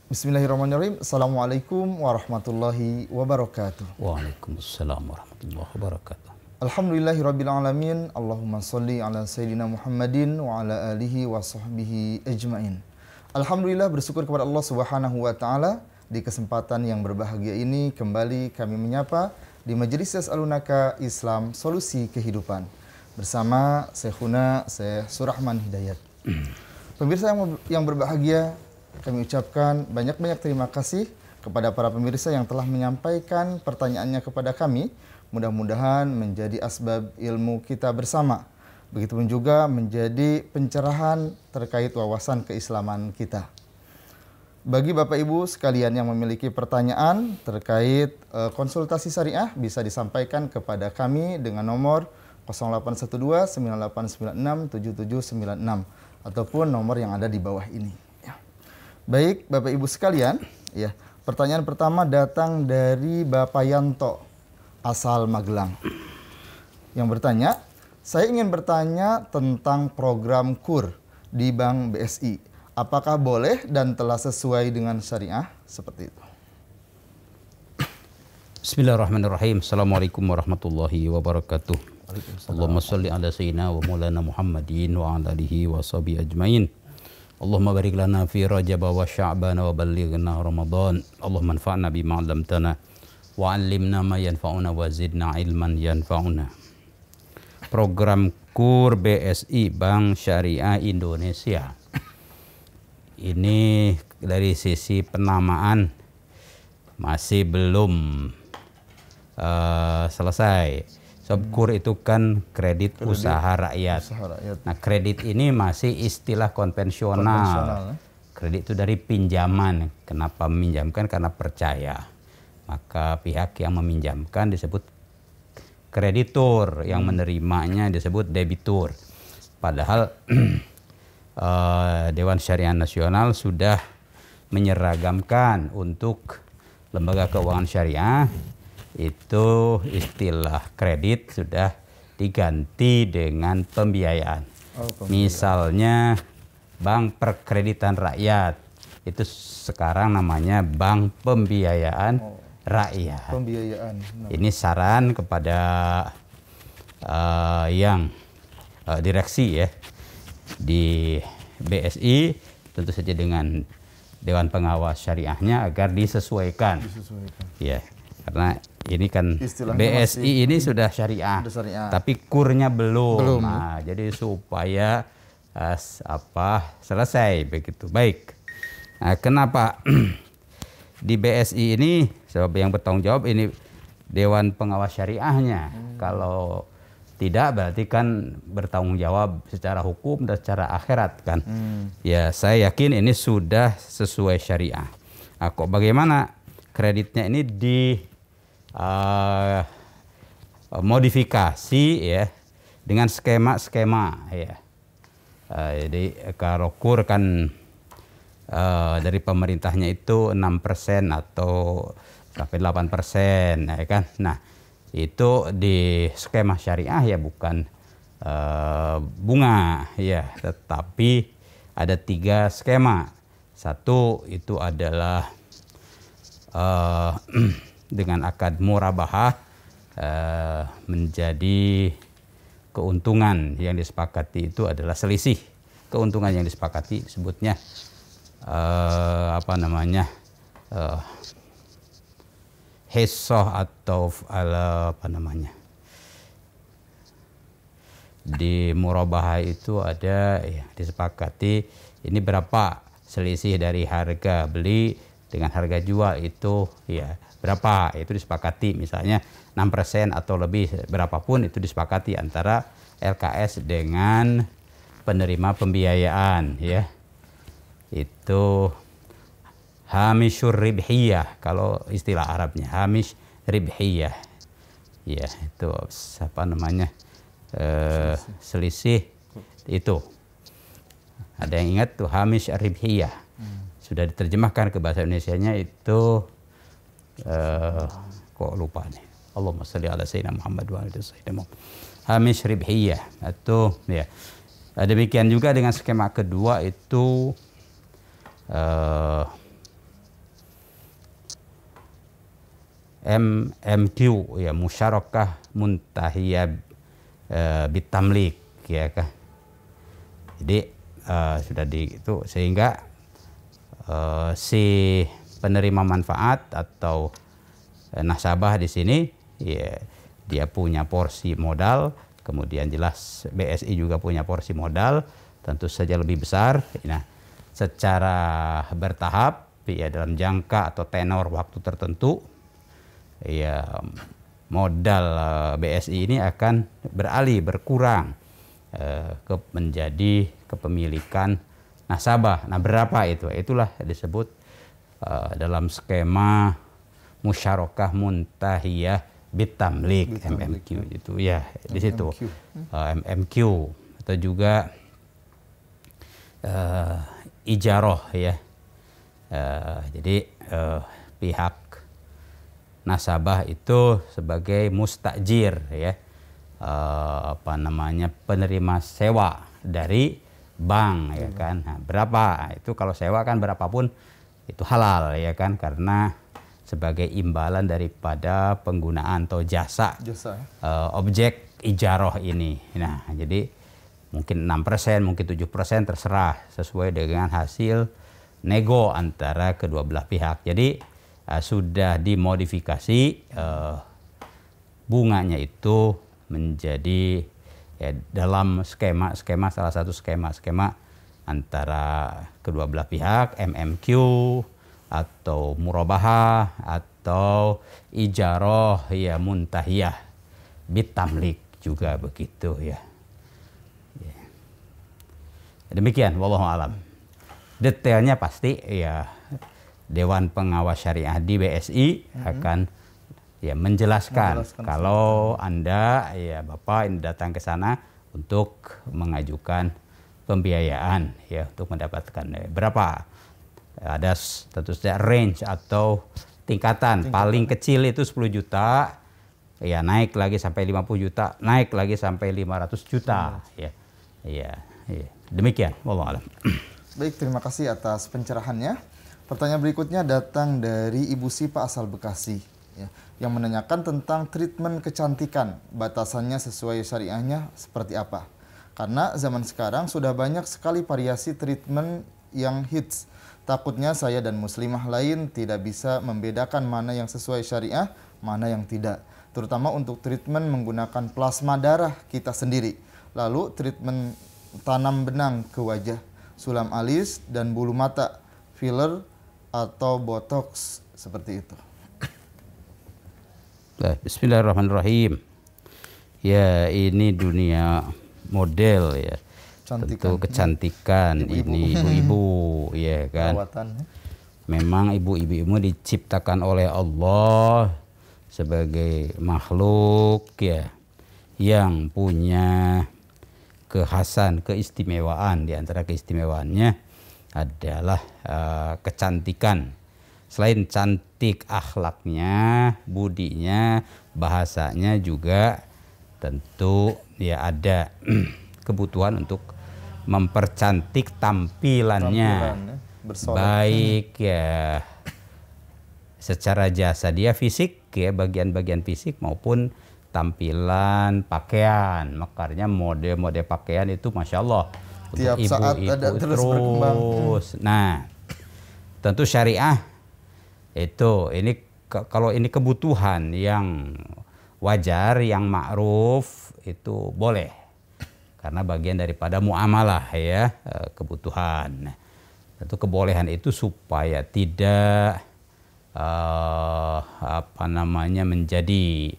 Bismillahirrahmanirrahim. Assalamualaikum warahmatullahi wabarakatuh. Waalaikumsalam warahmatullahi wabarakatuh. Alhamdulillahirabbil alamin. Allahumma shalli ala sayyidina Muhammadin wa ala alihi wa sahbihi ajmain. Alhamdulillah, bersyukur kepada Allah Subhanahu wa taala di kesempatan yang berbahagia ini kembali kami menyapa di Majelis Yas'alunaka Islam Solusi Kehidupan bersama Syekhuna Syekh Surahman Hidayat. Pemirsa yang berbahagia, kami ucapkan banyak-banyak terima kasih kepada para pemirsa yang telah menyampaikan pertanyaannya kepada kami. Mudah-mudahan menjadi asbab ilmu kita bersama. Begitupun juga menjadi pencerahan terkait wawasan keislaman kita. Bagi Bapak Ibu sekalian yang memiliki pertanyaan terkait konsultasi syariah, bisa disampaikan kepada kami dengan nomor 0812 9896 7796 ataupun nomor yang ada di bawah ini. Baik, Bapak Ibu sekalian, ya. Pertanyaan pertama datang dari Bapak Yanto, asal Magelang. Yang bertanya, saya ingin bertanya tentang program KUR di Bank BSI. Apakah boleh dan telah sesuai dengan syariah? Seperti itu. Bismillahirrahmanirrahim. Assalamualaikum warahmatullahi wabarakatuh. Allahumma salli ala sayyidina wa maulana Muhammadin wa ala alihi wa sahbihi ajmain. Allahumma barik lana fi Rajab wa Sya'ban wa ballighna Ramadan. Allahumma anfa'na bima 'allamtana wa 'allimna ma yanfa'una wa zidna ilman yanfa'una. Program KUR BSI Bank Syariah Indonesia. Ini dari sisi penamaan masih belum selesai. KUR itu kan kredit usaha rakyat. Nah, kredit ini masih istilah konvensional. Kredit itu dari pinjaman. Kenapa meminjamkan? Karena percaya. Maka pihak yang meminjamkan disebut kreditur, yang menerimanya disebut debitur. Padahal Dewan Syariah Nasional sudah menyeragamkan untuk lembaga keuangan syariah. Itu istilah kredit sudah diganti dengan pembiayaan. Misalnya Bank Perkreditan Rakyat, itu sekarang namanya Bank Pembiayaan Rakyat. Ini saran kepada yang direksi ya di BSI, tentu saja dengan Dewan Pengawas Syariahnya agar disesuaikan. Ya, karena ini kan istilahnya BSI ini sudah syariah, tapi kurnya belum. Nah, jadi supaya selesai begitu. Baik. Nah, kenapa di BSI ini, sebab yang bertanggung jawab ini Dewan Pengawas Syariahnya. Kalau tidak berarti kan bertanggung jawab secara hukum dan secara akhirat kan. Ya, saya yakin ini sudah sesuai syariah. Nah, kok bagaimana kreditnya ini di modifikasi ya dengan skema-skema ya. Jadi kalau KUR kan dari pemerintahnya itu 6% atau sampai 8% ya kan. Nah, itu di skema syariah ya bukan bunga ya, tetapi ada 3 skema. Satu itu adalah dengan akad murabahah, menjadi keuntungan yang disepakati itu adalah selisih keuntungan yang disepakati, sebutnya hissah atau di murabahah itu ada ya, disepakati ini berapa selisih dari harga beli dengan harga jual itu ya berapa, itu disepakati, misalnya 6% atau lebih, berapapun itu disepakati antara LKS dengan penerima pembiayaan ya. Itu hamishur ribhiyah kalau istilah Arabnya, hamish ribhiyah ya, itu selisih itu. Ada yang ingat tuh hamish ribhiyah? Sudah diterjemahkan ke bahasa Indonesianya itu kok lupa nih. Allahumma shalli ala sayyidina Muhammad wa ala sayyidina Muhammad. Hamish ribhiyah itu ya. Demikian juga dengan skema kedua itu MMQ ya, musyarakah muntahiyah bitamlik ya kan. Jadi sudah itu sehingga si penerima manfaat atau nasabah di sini ya, dia punya porsi modal, kemudian jelas BSI juga punya porsi modal, tentu saja lebih besar. Nah, secara bertahap ya dalam jangka atau tenor waktu tertentu ya modal BSI ini akan berkurang menjadi kepemilikan nasabah. Nah, berapa itu? Itulah disebut dalam skema musyarakah muntahiyah bitamlik, MMQ itu ya di situ. MMQ atau juga ijaroh ya. Jadi pihak nasabah itu sebagai mustajir ya, penerima sewa dari bank ya kan. Nah, berapa itu? Kalau sewa kan berapapun itu halal ya kan, karena sebagai imbalan daripada penggunaan atau jasa objek ijaroh ini. Nah, jadi mungkin 6%, mungkin 7%, terserah sesuai dengan hasil nego antara kedua belah pihak. Jadi sudah dimodifikasi bunganya itu menjadi ya, dalam skema salah satu skema antara kedua belah pihak, MMQ atau murabahah atau ijaroh ya muntahiyah bitamlik juga begitu ya. Demikian wallahu alam. Detailnya pasti ya Dewan Pengawas Syariah di BSI akan ya menjelaskan kalau Anda ya Bapak ini datang ke sana untuk mengajukan pembiayaan ya untuk mendapatkan berapa. Ada tentu saja range atau tingkatan. Paling kecil itu 10 juta, ya naik lagi sampai 50 juta, naik lagi sampai 500 juta. Ya, demikian. Wallahu a'lam. Baik, terima kasih atas pencerahannya. Pertanyaan berikutnya datang dari Ibu Sipa asal Bekasi, ya, yang menanyakan tentang treatment kecantikan. Batasannya sesuai syariahnya seperti apa? Karena zaman sekarang sudah banyak sekali variasi treatment yang hits. Takutnya saya dan muslimah lain tidak bisa membedakan mana yang sesuai syariah, mana yang tidak. Terutama untuk treatment menggunakan plasma darah kita sendiri. Lalu treatment tanam benang ke wajah, sulam alis dan bulu mata, filler atau botox seperti itu. Bismillahirrahmanirrahim. Ya, ini dunia model ya. Tentu kecantikan ini ibu-ibu ya kan. Perawatan. Memang ibu-ibu diciptakan oleh Allah sebagai makhluk ya yang punya kekhasan, keistimewaan. Di antara keistimewaannya adalah kecantikan. Selain cantik akhlaknya, budinya, bahasanya juga tentu ya ada kebutuhan untuk mempercantik tampilannya. Baik ya secara jasa dia fisik ya, bagian-bagian fisik maupun tampilan pakaian. Makanya mode-mode pakaian itu Masya Allah tiap untuk saat ibu-ibu ada terus berkembang. Nah, tentu syariah itu ini kalau ini kebutuhan yang wajar, yang ma'ruf itu boleh. Karena bagian daripada muamalah ya, kebutuhan. Tentu kebolehan itu supaya tidak menjadi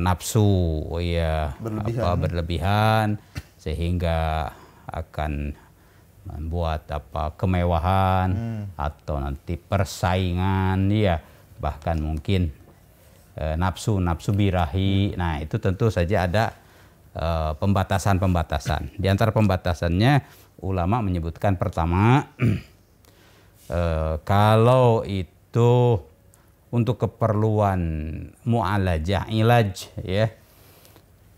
nafsu ya berlebihan sehingga akan membuat kemewahan atau nanti persaingan ya, bahkan mungkin nafsu birahi. Nah, itu tentu saja ada pembatasan. Di antara pembatasannya ulama menyebutkan pertama kalau itu untuk keperluan mu'alajah, ilaj ya,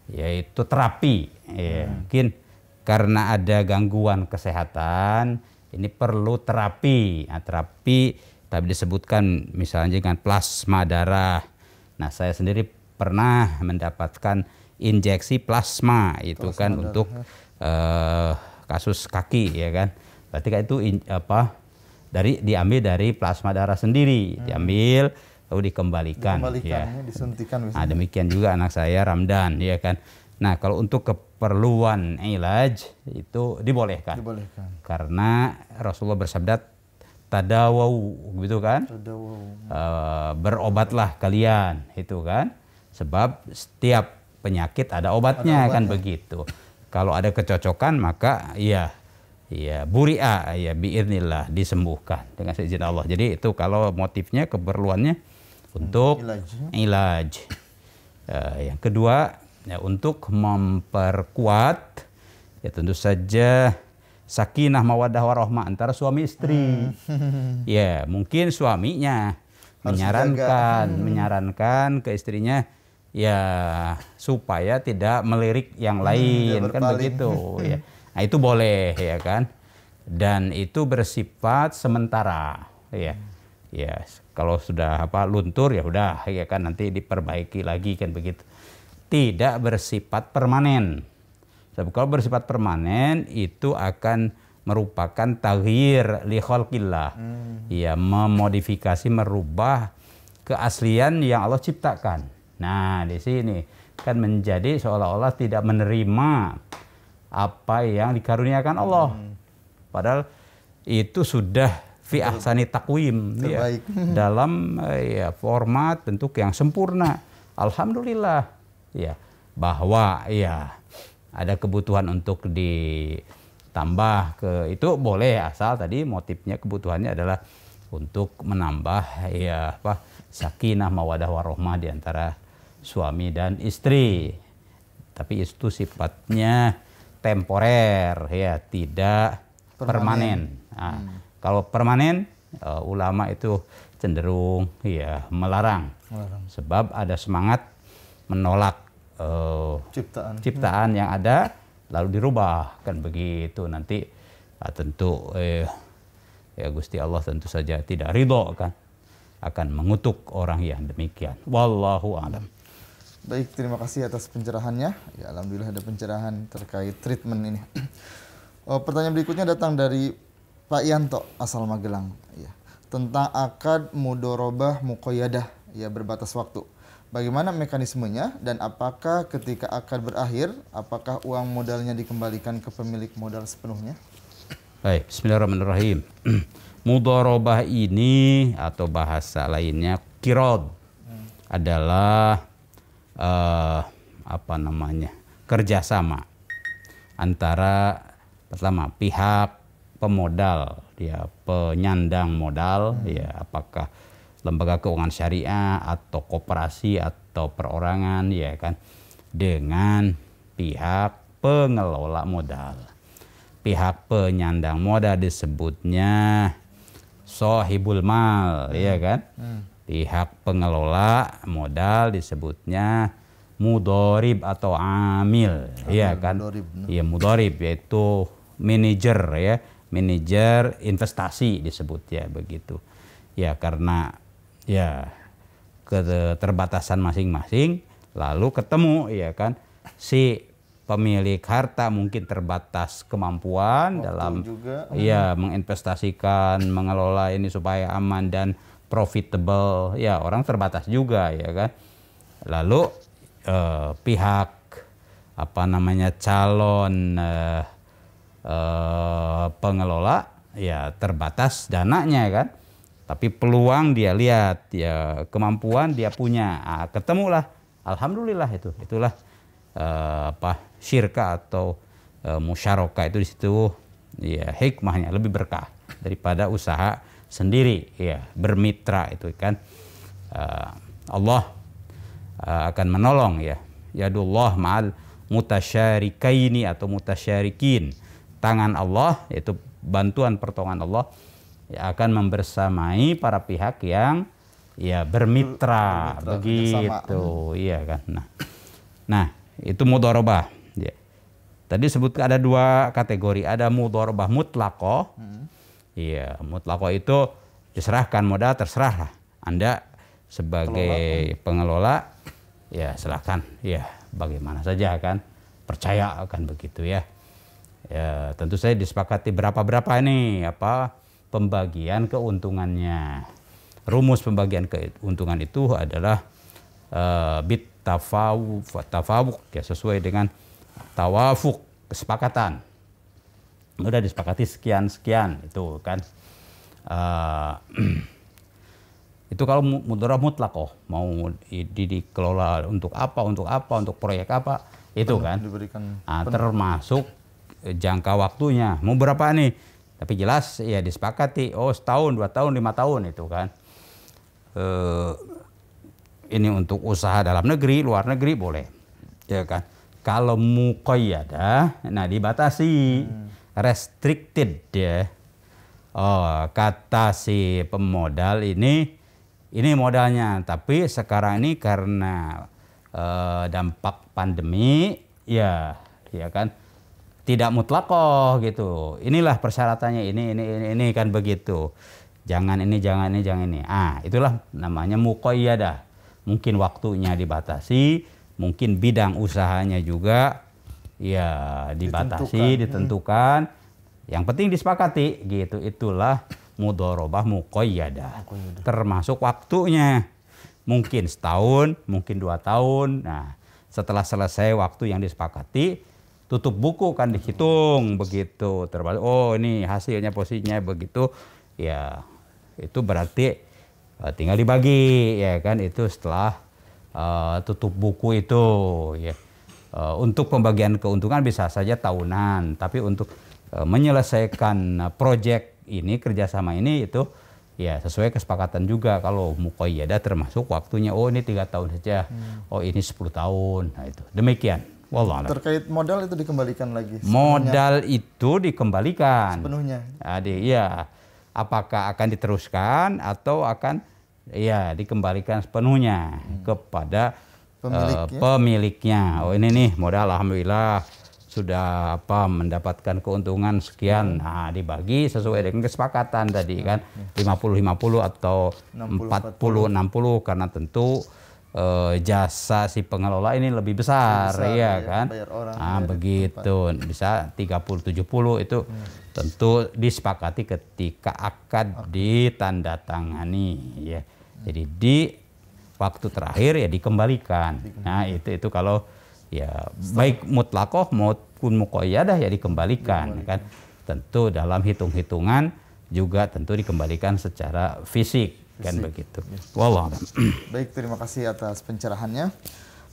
yaitu terapi ya. Mungkin karena ada gangguan kesehatan ini perlu terapi. Nah, terapi tapi disebutkan misalnya dengan plasma darah. Nah, saya sendiri pernah mendapatkan injeksi plasma itu kan untuk kasus kaki ya kan. Berarti kan itu diambil dari plasma darah sendiri, diambil lalu dikembalikan ya. Disuntikan. Nah, demikian juga anak saya Ramdan ya kan. Nah, kalau untuk keperluan ilaj itu dibolehkan. Karena Rasulullah bersabda tadawau gitu kan. Berobatlah kalian itu kan. Sebab setiap penyakit ada obatnya kan begitu. Kalau ada kecocokan maka ya buri'a ya biiznillah disembuhkan dengan seizin Allah. Jadi itu kalau motifnya keperluannya untuk ilaj. Yang kedua ya untuk memperkuat ya tentu saja sakinah mawaddah warahmah antara suami istri. Ya, mungkin suaminya menyarankan ke istrinya ya supaya tidak melirik yang lain kan begitu ya. Nah, itu boleh ya kan. Dan itu bersifat sementara ya. Ya, kalau sudah luntur ya udah ya kan nanti diperbaiki lagi kan begitu. Tidak bersifat permanen. Sebab kalau bersifat permanen itu akan merupakan taghyir li khalqillah. Ya, memodifikasi, merubah keaslian yang Allah ciptakan. Nah, di sini kan menjadi seolah-olah tidak menerima apa yang dikaruniakan Allah. Padahal itu sudah fi ahsani taqwim ya, dalam format bentuk yang sempurna. Alhamdulillah ya, bahwa ya ada kebutuhan untuk ditambah ke itu boleh, asal tadi motifnya kebutuhannya adalah untuk menambah sakinah mawaddah warahmah di antara suami dan istri. Tapi itu sifatnya temporer ya, tidak permanen. Nah, kalau permanen ulama itu cenderung ya melarang. Sebab ada semangat menolak ciptaan yang ada lalu dirubah kan begitu. Nanti tentu ya Gusti Allah tentu saja tidak ridho kan, akan mengutuk orang yang demikian. Wallahu a'lam. Baik, terima kasih atas pencerahannya. Ya, alhamdulillah ada pencerahan terkait treatment ini. Pertanyaan berikutnya datang dari Pak Yanto asal Magelang ya, tentang akad mudorobah muqayyadah ya, berbatas waktu. Bagaimana mekanismenya dan apakah ketika akad berakhir apakah uang modalnya dikembalikan ke pemilik modal sepenuhnya? Baik, bismillahirrahmanirrahim. Mudharabah ini atau bahasa lainnya qirad adalah kerjasama antara pertama pihak pemodal, ya penyandang modal, ya apakah lembaga keuangan syariah atau koperasi atau perorangan ya kan, dengan pihak pengelola modal. Pihak penyandang modal disebutnya sohibul mal ya kan. Pihak pengelola modal disebutnya mudharib atau amil ya kan. Iya, mudharib yaitu manajer ya, manajer investasi disebut ya begitu. Ya karena ya keterbatasan masing-masing lalu ketemu ya kan, si pemilik harta mungkin terbatas kemampuan dalam ya menginvestasikan, mengelola ini supaya aman dan profitable, ya orang terbatas juga ya kan. Lalu pihak calon pengelola ya terbatas dananya kan, tapi peluang dia lihat, ya kemampuan dia punya, ketemulah, alhamdulillah itulah syirka atau musyarakah itu di situ ya hikmahnya lebih berkah daripada usaha sendiri ya, bermitra itu kan. Allah akan menolong ya, yadullah ma'al mutasyarikaini atau mutasyarikin, tangan Allah yaitu bantuan pertolongan Allah ya, akan membersamai para pihak yang ya bermitra begitu iya kan. Nah itu mudharabah ya. Tadi sebutkan ada dua kategori, ada mudharabah mutlaqah. Iya, mutlaqah itu diserahkan modal, terserah lah. Anda sebagai pengelola ya silahkan ya bagaimana saja kan, percaya akan begitu ya. Ya tentu saya disepakati berapa ini apa pembagian keuntungannya. Rumus pembagian keuntungan itu adalah bit tafawuk ya, sesuai dengan tawafuk, kesepakatan. Udah disepakati sekian itu kan. Itu kalau mudharah mutlaqah, mau dikelola untuk apa, untuk proyek apa, itu kan. Termasuk jangka waktunya, mau berapa nih. Tapi jelas ya disepakati, setahun, 2 tahun, 5 tahun itu kan. Ini untuk usaha dalam negeri, luar negeri boleh. Ya kan. Kalau muqayyadah, nah dibatasi, restricted ya. Kata si pemodal ini modalnya, tapi sekarang ini karena dampak pandemi ya kan tidak mutlaqah gitu. Inilah persyaratannya, ini kan begitu. Jangan ini. Itulah namanya muqayyadah. Mungkin waktunya dibatasi, mungkin bidang usahanya juga ya dibatasi, ditentukan. Yang penting disepakati gitu. Itulah mudharabah muqayyadah. Termasuk waktunya. Mungkin setahun, mungkin 2 tahun. Nah, setelah selesai waktu yang disepakati, tutup buku kan dihitung begitu. Terbalik, ini hasilnya, posisinya begitu. Ya, itu berarti tinggal dibagi ya kan, itu setelah tutup buku itu ya. Untuk pembagian keuntungan bisa saja tahunan, tapi untuk menyelesaikan proyek ini, kerjasama ini, itu ya sesuai kesepakatan juga. Kalau muqayyadah termasuk waktunya, ini 3 tahun saja, ini 10 tahun. Nah itu demikian. Wallah. Terkait modal itu dikembalikan lagi sepenuhnya. Modal itu dikembalikan sepenuhnya. Iya. Apakah akan diteruskan atau akan ya dikembalikan sepenuhnya kepada pemiliknya. Ini nih modal, alhamdulillah sudah mendapatkan keuntungan sekian. Nah, dibagi sesuai dengan kesepakatan tadi kan, 50-50 atau 40-60, karena tentu jasa si pengelola ini lebih besar ya kan. Begitu. Bisa 30-70 itu tentu disepakati ketika akad ditandatangani ya. Jadi di waktu terakhir ya dikembalikan. Nah, itu kalau ya baik mutlaqah maupun muqayyadah ya dikembalikan kan. Tentu dalam hitung-hitungan juga tentu dikembalikan secara fisik kan begitu. Wallah. Baik, terima kasih atas pencerahannya.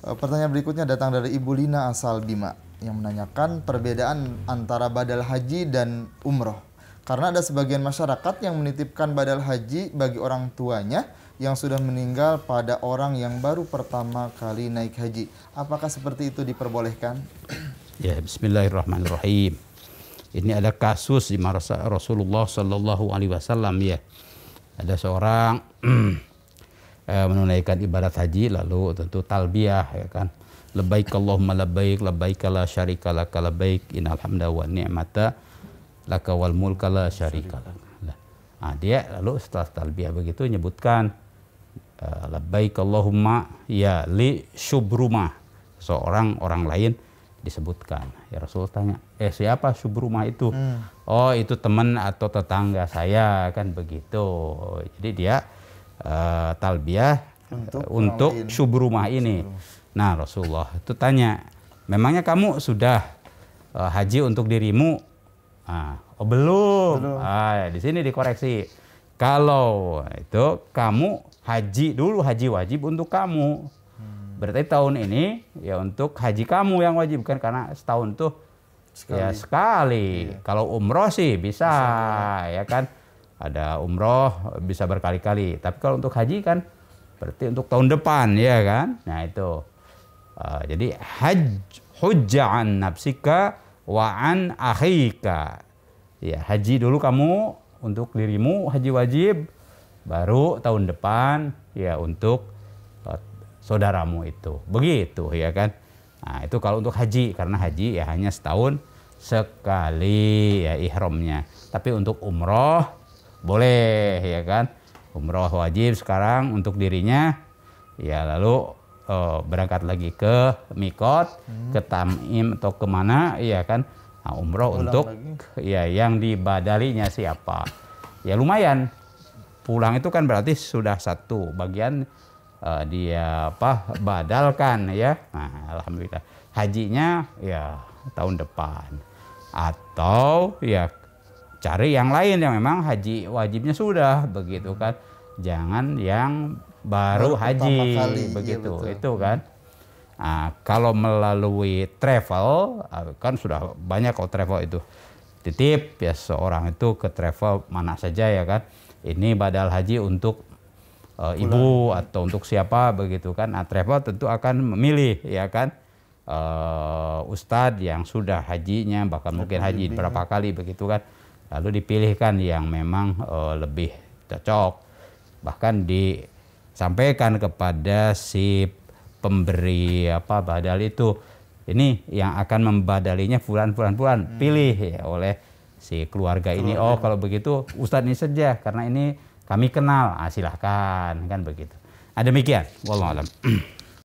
Pertanyaan berikutnya datang dari Ibu Lina asal Bima yang menanyakan perbedaan antara badal haji dan umroh. Karena ada sebagian masyarakat yang menitipkan badal haji bagi orang tuanya yang sudah meninggal pada orang yang baru pertama kali naik haji. Apakah seperti itu diperbolehkan? Ya, bismillahirrahmanirrahim. Ini ada kasus di masa Rasulullah Sallallahu Alaihi Wasallam ya. Ada seorang menunaikan ibadat haji lalu tentu talbiyah ya kan. Labbaik Allahumma labbaik, labbaik la syarika laka labbaik, innal hamda wa ni'mata laka wal mulka la syarika lak. Nah, dia lalu setelah talbiyah begitu nyebutkan labbaik Allahumma ya li syubrumah. Orang lain disebutkan. Ya Rasul tanya, siapa syubrumah itu? Itu teman atau tetangga saya kan begitu. Jadi dia talbiyah untuk syubrumah ini. Nah, Rasulullah itu tanya, memangnya kamu sudah haji untuk dirimu? Belum. Di sini dikoreksi. Kalau itu kamu haji dulu, haji wajib untuk kamu. Berarti tahun ini ya untuk haji kamu yang wajib, kan karena setahun tuh sekali. Iya. Kalau umroh sih bisa ya kan. Ada umroh bisa berkali-kali. Tapi kalau untuk haji kan berarti untuk tahun depan ya kan. Nah itu. Jadi hujja an nafsika wa an akhika. Ya, haji dulu kamu untuk dirimu, haji wajib, baru tahun depan ya untuk saudaramu itu. Begitu ya kan. Nah, itu kalau untuk haji, karena haji ya hanya setahun sekali ya ihramnya. Tapi untuk umroh boleh ya kan. Umroh wajib sekarang untuk dirinya, ya lalu berangkat lagi ke mikot, ke Tamim atau kemana, ya kan. Nah, umroh untuk ya yang dibadalinya siapa. Ya lumayan, pulang itu kan berarti sudah satu bagian dia badalkan ya. Nah, alhamdulillah. Hajinya ya tahun depan. Atau ya cari yang lain yang memang haji wajibnya sudah begitu kan. Jangan yang baru haji kali, begitu. Iya, itu kan. Nah, kalau melalui travel kan sudah banyak kok travel itu. Titip ya seorang itu ke travel mana saja ya kan. Ini badal haji untuk ibu atau untuk siapa begitu kan. Nah, travel tentu akan memilih ya kan. Ustadz yang sudah hajinya bahkan mungkin haji berapa kali begitu kan, lalu dipilihkan yang memang lebih cocok, bahkan disampaikan kepada si pemberi badal itu, ini yang akan membadalinya fulan pilih ya oleh si keluarga ini. Oh kalau begitu Ustadz ini saja karena ini kami kenal, silahkan kan begitu. Demikian, wallahu alam.